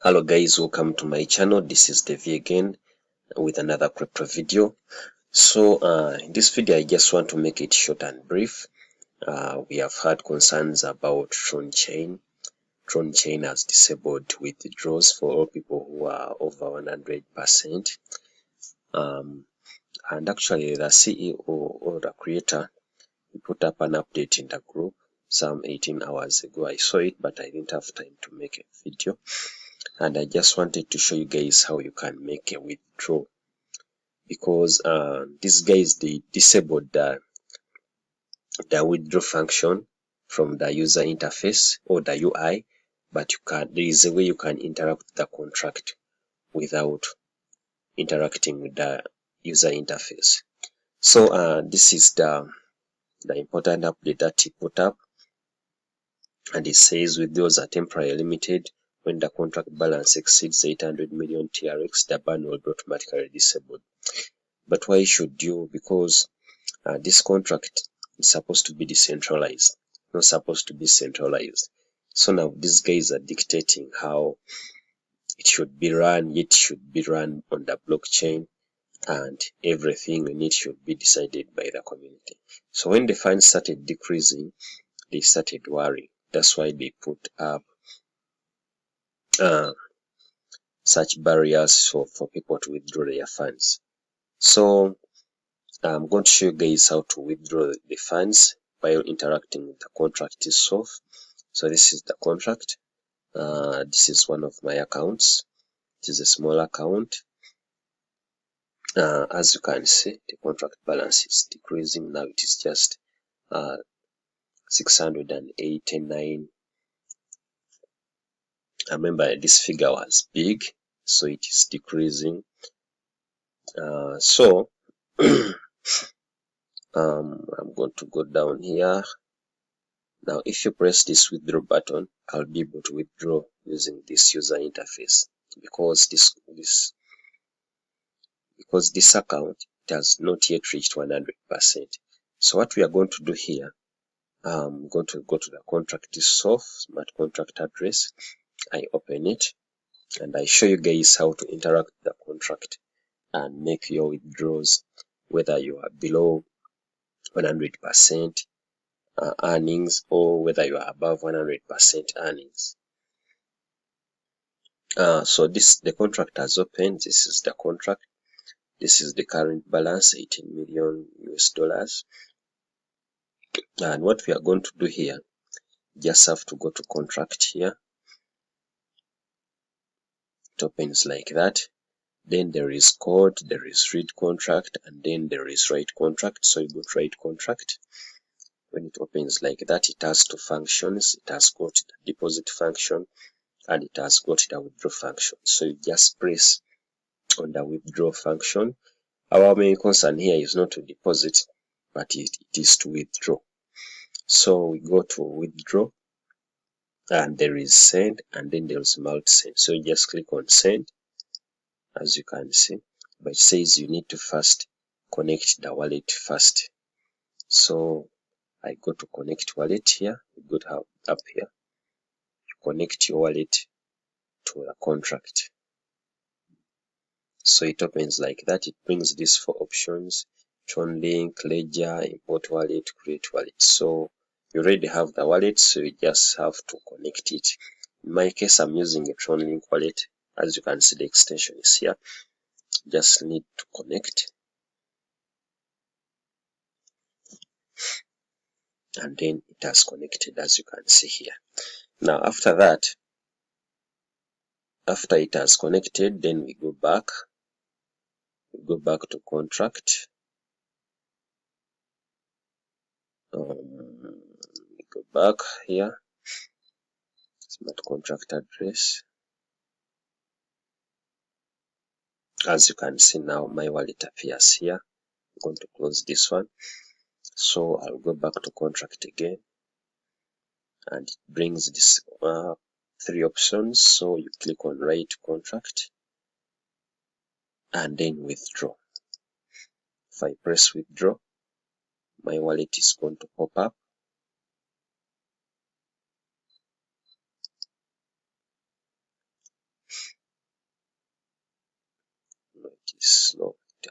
Hello guys, welcome to my channel. This is Devi again with another crypto video. So in this video I just want to make it short and brief. We have had concerns about TRONCHAin. TRONCHAin has disabled withdrawals for all people who are over 100%. And actually the CEO or the creator, he put up an update in the group some 18 hours ago. I saw it, but I didn't have time to make a video. And I just wanted to show you guys how you can make a withdrawal, because these guys, they disabled the withdraw function from the user interface or the UI, but there is a way you can interact with the contract without interacting with the user interface. So this is the important update that he put up, and it says withdrawals are temporarily limited. When the contract balance exceeds 800 million TRX, the ban will be automatically disabled. But why should you? Because this contract is supposed to be decentralized, not supposed to be centralized. So now these guys are dictating how it should be run. It should be run on the blockchain, and everything in it should be decided by the community. So when the funds started decreasing, they started worrying. That's why they put up such barriers for people to withdraw their funds. So I'm going to show you guys how to withdraw the funds while interacting with the contract itself. So this is the contract. This is one of my accounts. It is a small account. As you can see, the contract balance is decreasing. Now it is just 689. I remember this figure was big, so it is decreasing. I'm going to go down here. Now, if you press this withdraw button, I'll be able to withdraw using this user interface, because this account, it has not yet reached 100%. So what we are going to do here, I'm going to go to the contract itself, smart contract address. I open it and I show you guys how to interact with the contract and make your withdrawals, whether you are below 100% earnings or whether you are above 100% earnings. So the contract has opened. This is the contract. This is the current balance, 18 million US dollars. And what we are going to do here, just have to go to contract here. It opens like that. Then there is code, there is read contract, and then there is write contract. So you go to write contract. When it opens like that, it has two functions. It has got the deposit function and it has got the withdraw function. So you just press on the withdraw function. Our main concern here is not to deposit, but it is to withdraw. So we go to withdraw, and there is send, and then there is multi-send. So you just click on send, as you can see, but it says you need to first connect the wallet first. So I go to connect wallet here. You go to up here, you connect your wallet to the contract. So it opens like that. It brings these four options: Tron link, ledger, import wallet, create wallet. So you already have the wallet, so you just have to connect it. In my case, I'm using a Tron link wallet. As you can see, the extension is here. Just need to connect, and then it has connected, as you can see here. Now after that, after it has connected, then we go back to contract. We go back here, smart contract address. As you can see now, my wallet appears here. I'm going to close this one. So I'll go back to contract again, and it brings this three options. So you click on write contract and then withdraw. If I press withdraw, my wallet is going to pop up.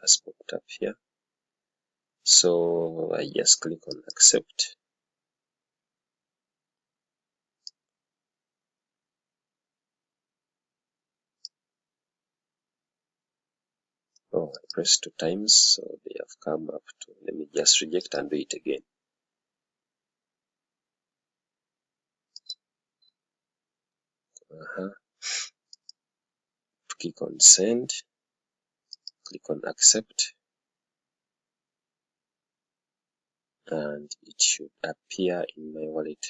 has popped up here. So I just click on accept. Oh, I pressed 2 times, so they have come up to, let me just reject and do it again. Click on send, click on accept, and it should appear in my wallet.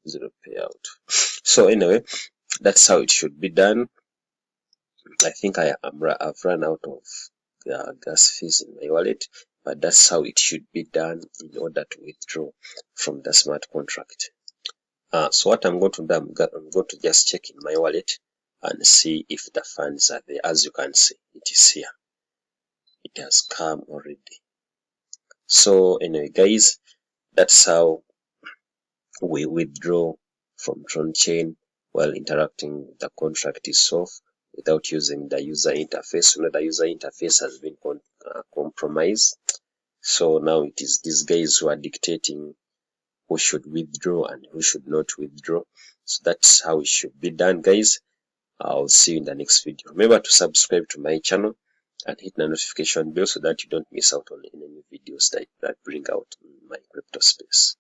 0 payout. So anyway, that's how it should be done. I think I've run out of gas fees in my wallet, but that's how it should be done in order to withdraw from the smart contract. So what I'm going to do, I'm going to just check in my wallet and see if the funds are there. As you can see, it is here. It has come already. So anyway, guys, that's how we withdraw from TronChain while interacting with the contract itself without using the user interface. The user interface has been compromised. So now it is these guys who are dictating who should withdraw and who should not withdraw. So that's how it should be done, guys. I'll see you in the next video. Remember to subscribe to my channel and hit the notification bell so that you don't miss out on any videos that bring out my crypto space.